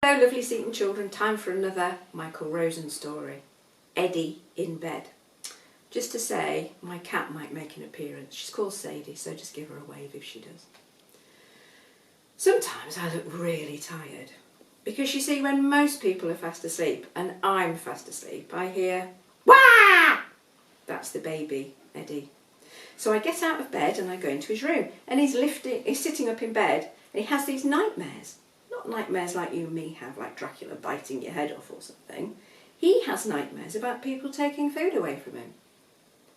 Hello lovely Seaton children, time for another Michael Rosen story. Eddie in bed. Just to say, my cat might make an appearance. She's called Sadie, so just give her a wave if she does. Sometimes I look really tired because you see, when most people are fast asleep and I'm fast asleep, I hear wah! That's the baby, Eddie. So I get out of bed and I go into his room, and he's sitting up in bed and he has these nightmares. Not nightmares like you and me have, like Dracula biting your head off or something. He has nightmares about people taking food away from him.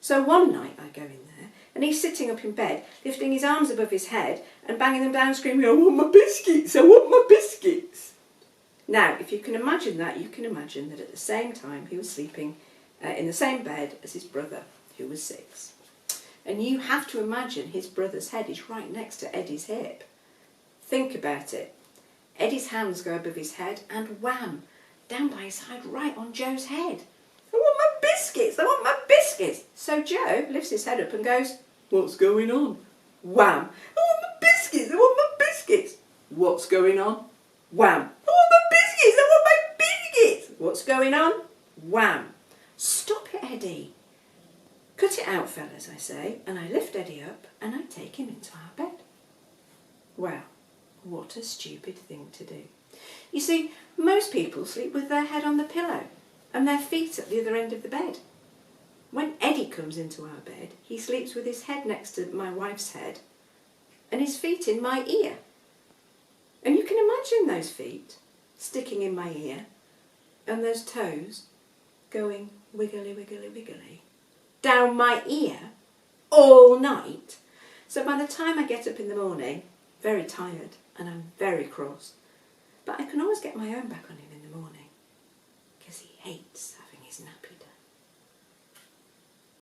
So one night I go in there and he's sitting up in bed, lifting his arms above his head and banging them down, screaming, "I want my biscuits, I want my biscuits." Now, if you can imagine that, you can imagine that at the same time he was sleeping in the same bed as his brother, who was 6. And you have to imagine his brother's head is right next to Eddie's hip. Think about it. Eddie's hands go above his head and wham, down by his side, right on Joe's head. "I want my biscuits, I want my biscuits." So Joe lifts his head up and goes, "What's going on?" Wham, "I want my biscuits, I want my biscuits." "What's going on?" Wham, "I want my biscuits, I want my biscuits." "What's going on?" Wham. "Stop it, Eddie. Cut it out, fellas," I say, and I lift Eddie up and I take him into our bed. Well, what a stupid thing to do. You see, most people sleep with their head on the pillow and their feet at the other end of the bed. When Eddie comes into our bed, he sleeps with his head next to my wife's head and his feet in my ear. And you can imagine those feet sticking in my ear and those toes going wiggly, wiggly, wiggly down my ear all night. So by the time I get up in the morning, very tired and I'm very cross, but I can always get my own back on him in the morning because he hates having his nappy done.